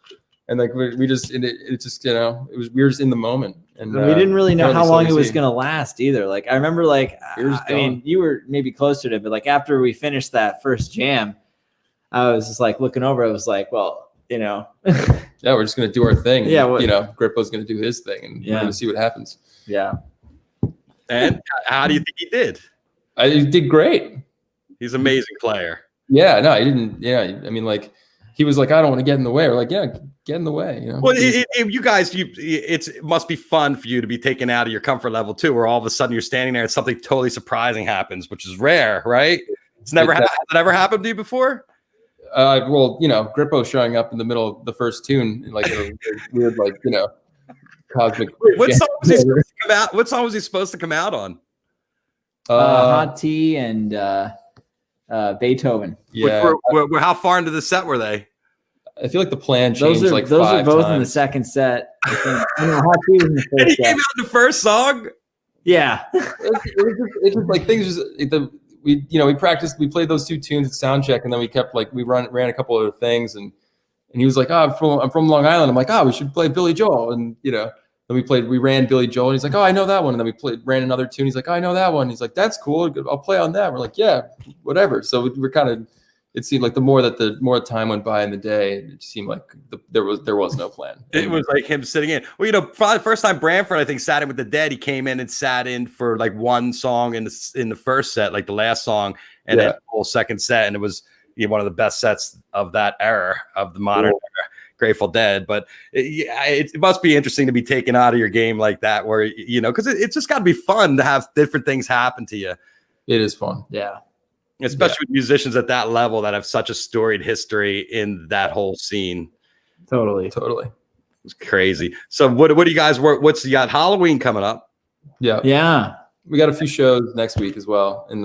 And like we just it just we were just in the moment, and we didn't really know how long it was gonna last either. Like I remember, like I mean, you were maybe closer to it, but like after we finished that first jam, I was just like looking over. I was like, well, yeah, we're just gonna do our thing. Yeah, Grippo's gonna do his thing, and we're gonna see what happens. Yeah. And how do you think he did? He did great. He's an amazing player. Yeah, no, he didn't. Yeah, I mean, like he was like, I don't want to get in the way. We're like, yeah, get in the way. Well, you guys, it must be fun for you to be taken out of your comfort level too, where all of a sudden you're standing there and something totally surprising happens, which is rare, right? Has it ever happened to you before? Well, Grippo showing up in the middle of the first tune, like a weird, like cosmic. What song was he supposed to come out? What song was he supposed to come out on? Hot Tea and Beethoven. Yeah. How far into the set were they? I feel like the plan changed those are both times. in the second set. I think. Hot Tea was in the first And he set. came out in the first song. Yeah. It's just like things. We practiced. We played those two tunes at sound check, and then we ran a couple other things, and he was like, "Oh, I'm from Long Island." I'm like, "Oh, we should play Billy Joel," and then we ran Billy Joel, and he's like, "Oh, I know that one." And then we ran another tune. He's like, "Oh, I know that one." He's like, "That's cool. I'll play on that." We're like, "Yeah, whatever." So we're kind of. It seemed like the more time went by in the day, it seemed like there was no plan. It was like him sitting in. Well, probably the first time Branford, I think, sat in with the Dead, he came in and sat in for like one song in the first set, like the last song, and then the whole second set, and it was one of the best sets of that era of the modern era, Grateful Dead. But it must be interesting to be taken out of your game like that, where because it's just got to be fun to have different things happen to you. It is fun, yeah. Especially with musicians at that level that have such a storied history in that whole scene. Totally. It's crazy. So what do you guys work? You got Halloween coming up? Yeah. We got a few shows next week as well, and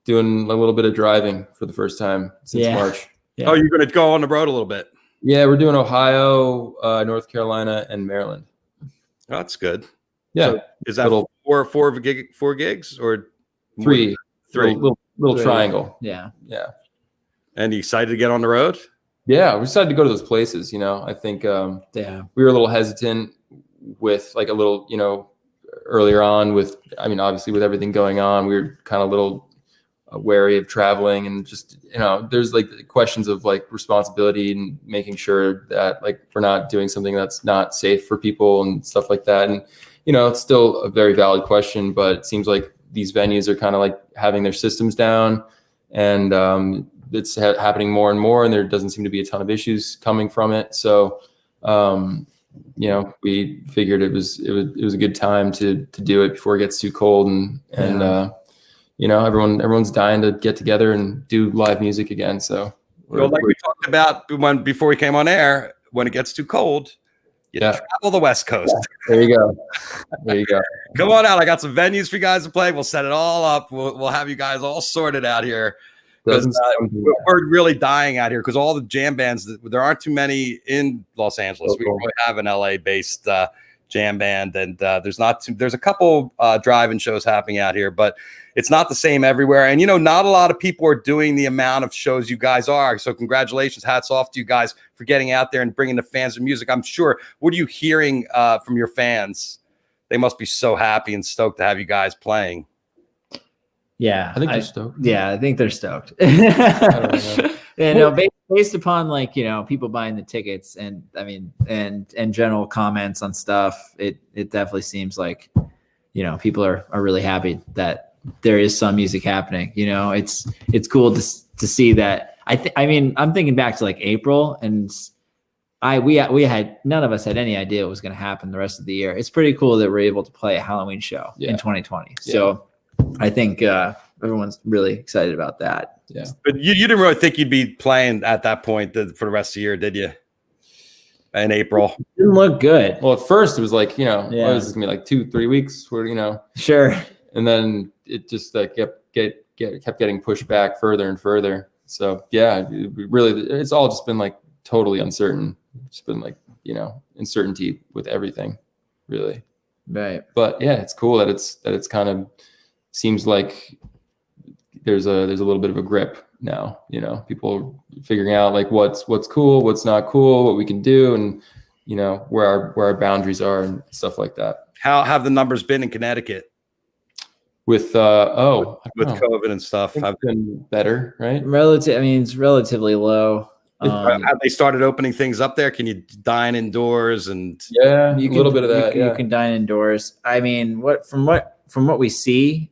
doing a little bit of driving for the first time since March. Yeah. Oh, you're going to go on the road a little bit? Yeah, we're doing Ohio, North Carolina, and Maryland. Oh, that's good. Yeah. So is that four gigs or three? Little Three. triangle. Yeah. And you excited to get on the road? Yeah, we decided to go to those places. I think we were a little hesitant with like a little, earlier on with, obviously with everything going on, we were kind of a little wary of traveling, and just, there's like questions of like responsibility and making sure that like we're not doing something that's not safe for people and stuff like that. And, it's still a very valid question, but it seems like these venues are kind of like having their systems down, and it's happening more and more, and there doesn't seem to be a ton of issues coming from it. So, we figured it was a good time to do it before it gets too cold, and everyone's dying to get together and do live music again. So, like we talked about before we came on air, when it gets too cold, you travel the West Coast. Yeah. There you go. Come on out. I got some venues for you guys to play. We'll set it all up. We'll have you guys all sorted out here. Because we're really dying out here because all the jam bands, there aren't too many in Los Angeles. We really have an LA-based jam band, and there's a couple drive-in shows happening out here, but it's not the same everywhere. And not a lot of people are doing the amount of shows you guys are. So congratulations, hats off to you guys for getting out there and bringing the fans of music. I'm sure. What are you hearing from your fans? They must be so happy and stoked to have you guys playing. Yeah, I think they're stoked. Yeah, I think they're stoked. Based upon like people buying the tickets, and and general comments on stuff, it definitely seems like people are really happy that there is some music happening. It's cool to see that. I'm thinking back to like April, and we had none of us had any idea what was going to happen the rest of the year. It's pretty cool that we're able to play a Halloween show in 2020. Yeah. So I think everyone's really excited about that. Yeah. But you didn't really think you'd be playing at that point for the rest of the year, did you? In April. It didn't look good. Well, at first it was like, what was this gonna be like 2-3 weeks where, Sure. And then it just like kept kept getting pushed back further and further. So yeah, it's all just been like totally uncertain. It's been like, uncertainty with everything, really. Right. But yeah, it's cool that it's kind of seems like there's a little bit of a grip now. People figuring out like what's cool, what's not cool, what we can do, and where our boundaries are and stuff like that. How have the numbers been in Connecticut with COVID and stuff? Have been better, right? It's relatively low. Have they started opening things up there? Can you dine indoors? And yeah, a little bit of that. You can dine indoors. I mean, from what we see,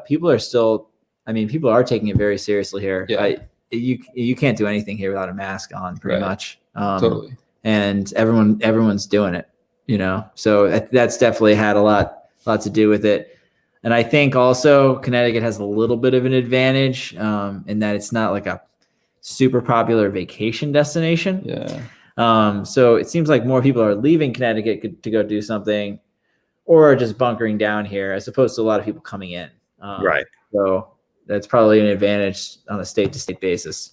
people are still. People are taking it very seriously here. Yeah. You can't do anything here without a mask on, pretty much. Totally. And everyone's doing it. So that's definitely had a lot to do with it. And I think also Connecticut has a little bit of an advantage in that it's not like a super popular vacation destination. Yeah. So it seems like more people are leaving Connecticut to go do something, or just bunkering down here, as opposed to a lot of people coming in. Right. So that's probably an advantage on a state-to-state basis.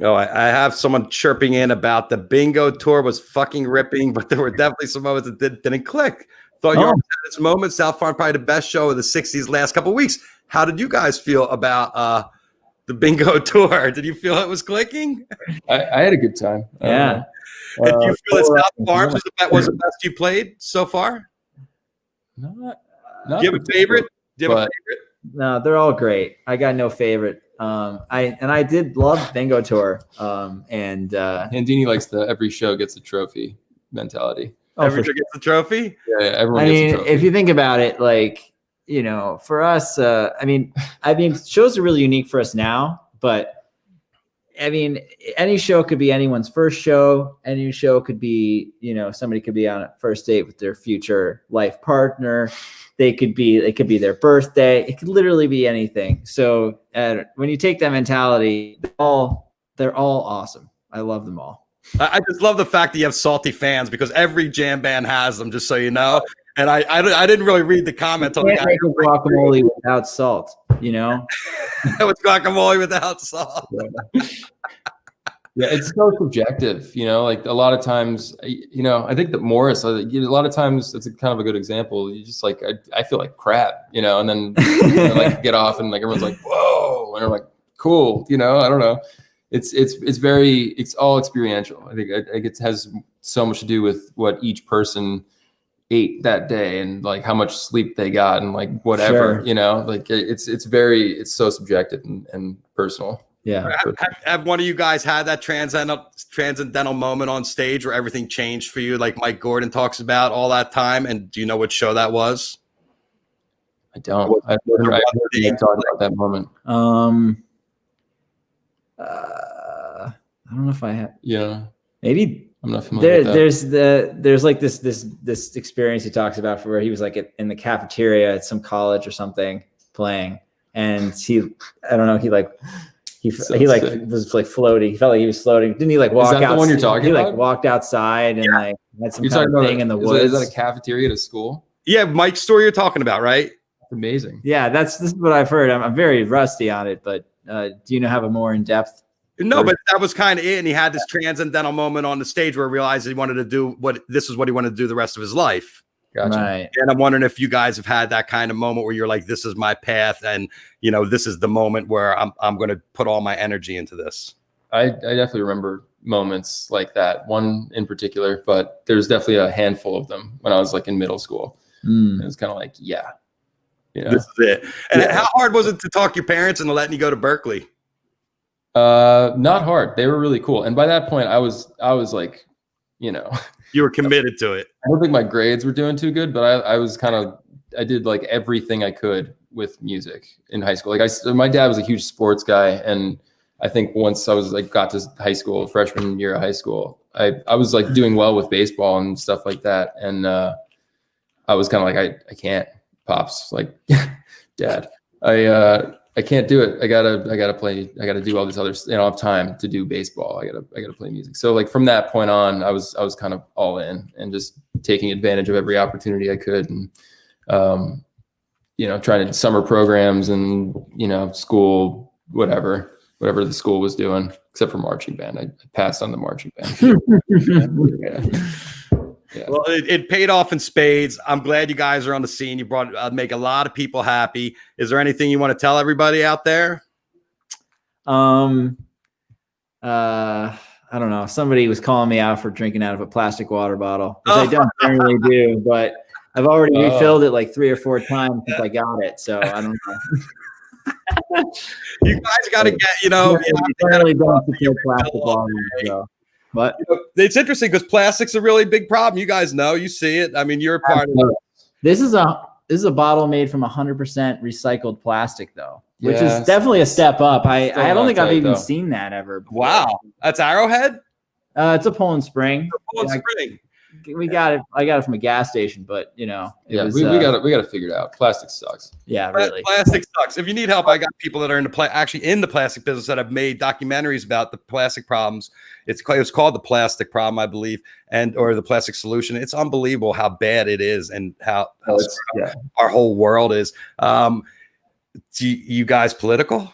Oh, I have someone chirping in about the bingo tour was fucking ripping, but there were definitely some moments that didn't click. Thought you had this moment. South Farm, probably the best show of the 60s last couple of weeks. How did you guys feel about the bingo tour? Did you feel it was clicking? I had a good time. Yeah. Did you feel that South Farm was the best you played so far? Not Do you have a favorite? No, they're all great. I got no favorite. I did love bingo tour. And Handini likes the every show gets a trophy mentality. Every show gets a trophy? Yeah, everyone gets a trophy. If you think about it, like, for us, shows are really unique for us now, but any show could be anyone's first show. Any show could be, somebody could be on a first date with their future life partner. It could be their birthday. It could literally be anything. So when you take that mentality, they're all awesome. I love them all. I just love the fact that you have salty fans, because every jam band has them, just so you know. And I didn't really read the comments on the guy. Make a guacamole without salt, It's guacamole without salt. Yeah, it's so subjective, like a lot of times, I think that Morris, a lot of times it's kind of a good example. You just like, I feel like crap, and then like get off and like, everyone's like, whoa. And I'm like, cool. I don't know. It's all experiential. I think it has so much to do with what each person ate that day and like how much sleep they got and like whatever, Sure. like it's so subjective and personal. Yeah. Have one of you guys had that transcendental moment on stage where everything changed for you, like Mike Gordon talks about all that time? And do you know what show that was? I don't. I've never talked about that moment. I don't know if I have. Yeah. Maybe I'm not familiar with that. There's like this experience he talks about where he was like in the cafeteria at some college or something playing, and he was like floating. He felt like he was floating. Didn't he like walk out? Is that the one you're talking about? He like walked outside and like had some kind of thing in the woods. Is that a cafeteria at a school? Yeah, Mike's story you're talking about, right? That's amazing. Yeah, this is what I've heard. I'm very rusty on it, but do you have a more in-depth? No, but that was kind of it. And he had this transcendental moment on the stage where he realized he wanted to do this is what he wanted to do the rest of his life. Gotcha. Right. And I'm wondering if you guys have had that kind of moment where you're like, this is my path. And, this is the moment where I'm going to put all my energy into this. I definitely remember moments like that, one in particular, but there's definitely a handful of them when I was like in middle school. It was kind of like, this is it. And how hard was it to talk your parents into letting you go to Berkeley? Not hard. They were really cool. And by that point I was like, you were committed to it. I don't think my grades were doing too good, but I did like everything I could with music in high school. Like my dad was a huge sports guy. And I think once I was like, got to high school, freshman year of high school, I was like doing well with baseball and stuff like that. And, I was kind of like, I can't, Pops, like Dad, I can't do it. I gotta play. I gotta do all this other. I don't have time to do baseball. I gotta play music. So like from that point on, I was kind of all in and just taking advantage of every opportunity I could. And trying to summer programs and, school, whatever the school was doing, except for marching band. I passed on the marching band. Yeah. Well, it paid off in spades. I'm glad you guys are on the scene. You brought make a lot of people happy. Is there anything you want to tell everybody out there? I don't know. Somebody was calling me out for drinking out of a plastic water bottle, which I don't generally do, but I've already refilled it like 3 or 4 times since I got it. So I don't know. You guys got to get, Generally don't support plastic water. So. But it's interesting because plastic's a really big problem. You guys know, you see it. I mean, you're a part of it. This is a bottle made from 100% recycled plastic, though, which is definitely a step up. I don't think I've even seen that ever before. Wow, that's Arrowhead. It's a Poland Spring. Spring. We got it. I got it from a gas station, but we got to figure it out. Plastic sucks. Yeah, really. Plastic sucks. If you need help, I got people that are in the plastic business that have made documentaries about the plastic problems. It was called The Plastic Problem, I believe, or The Plastic Solution. It's unbelievable how bad it is and how our whole world is. You guys political?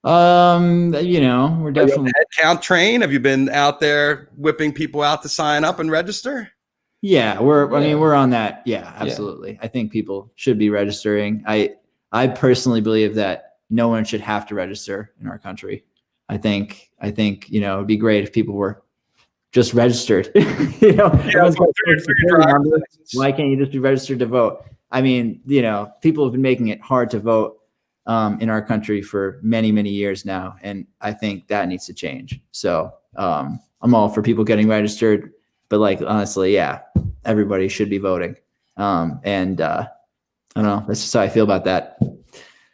We're definitely head count train. Have you been out there whipping people out to sign up and register? Yeah, we're on that. Yeah, absolutely. I think people should be registering. I personally believe that no one should have to register in our country. I think it'd be great if people were just registered. Everyone's got why can't you just be registered to vote? I mean, people have been making it hard to vote in our country for many, many years now. And I think that needs to change. So I'm all for people getting registered, but honestly, everybody should be voting. I don't know. That's just how I feel about that.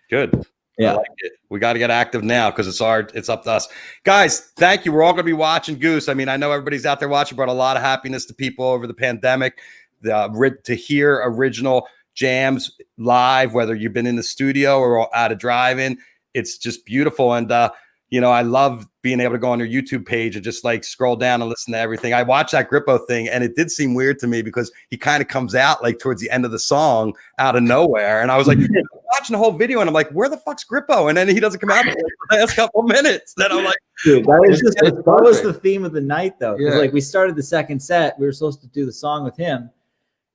Good. Yeah. I like it. We got to get active now because it's up to us. Guys, thank you. We're all going to be watching Goose. I mean, I know everybody's out there watching, brought a lot of happiness to people over the pandemic. To hear original jams live, whether you've been in the studio or at a drive-in, it's just beautiful. And I love being able to go on your YouTube page and just scroll down and listen to everything. I watched that Grippo thing and it did seem weird to me because he kind of comes out towards the end of the song out of nowhere, and I was watching the whole video and I'm like, where the fuck's Grippo? And then he doesn't come out for the last couple minutes. Then I'm like, dude, that was the theme of the night though. Yeah. We started the second set, we were supposed to do the song with him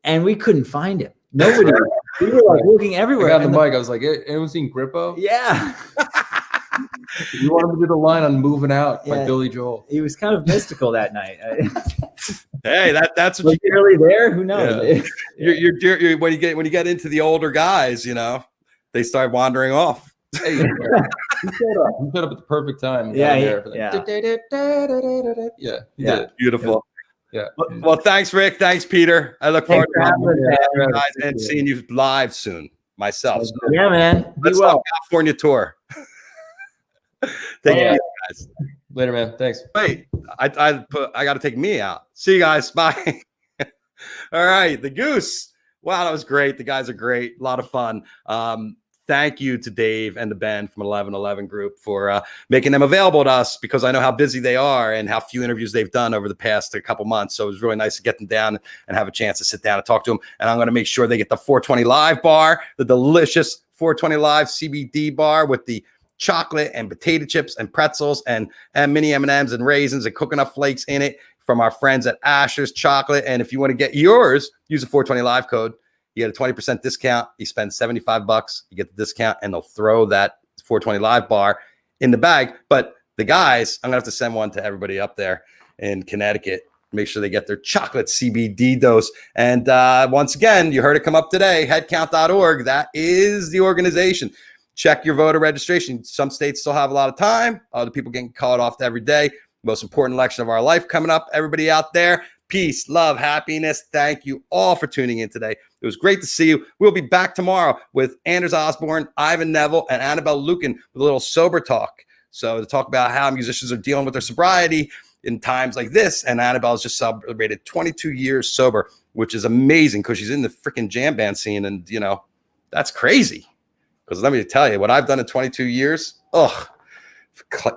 and we couldn't find him. Nobody. We were looking everywhere. I got the mic. I was like, anyone seen Grippo? Yeah. You want him to do the line on "Moving Out" by Billy Joel. He was kind of mystical that night. Hey, that's what you're really there. Who knows? Yeah. You're when you get into the older guys, they start wandering off. Hey, he showed up at the perfect time. Yeah, he did. Beautiful. Yeah. Well, thanks, Rick. Thanks, Peter. I look forward to guys and seeing you live soon. Myself. Yeah, man. Let's talk California tour. Take care, guys. Later, man. Thanks. Wait, I got to take me out. See you guys. Bye. All right, the Goose. Wow, that was great. The guys are great. A lot of fun. Thank you to Dave and to Ben from 1111 Group for making them available to us, because I know how busy they are and how few interviews they've done over the past couple months. So it was really nice to get them down and have a chance to sit down and talk to them. And I'm going to make sure they get the 420 Live bar, the delicious 420 Live CBD bar with the chocolate and potato chips and pretzels and mini M&Ms and raisins and coconut flakes in it from our friends at Asher's Chocolate. And if you want to get yours, use the 420 Live code. You get a 20% discount. You spend $75, you get the discount, and they'll throw that 420 Live bar in the bag. But the guys, I'm going to have to send one to everybody up there in Connecticut. Make sure they get their chocolate CBD dose. And once again, you heard it come up today, headcount.org. That is the organization. Check your voter registration. Some states still have a lot of time. Other people getting called off every day. Most important election of our life coming up. Everybody out there, peace, love, happiness. Thank you all for tuning in today. It was great to see you. We'll be back tomorrow with Anders Osborne, Ivan Neville, and Annabelle Lucan with a little sober talk. So to talk about how musicians are dealing with their sobriety in times like this. And Annabelle's just celebrated 22 years sober, which is amazing because she's in the freaking jam band scene. And, that's crazy. Because let me tell you, what I've done in 22 years,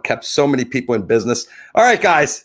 kept so many people in business. All right, guys.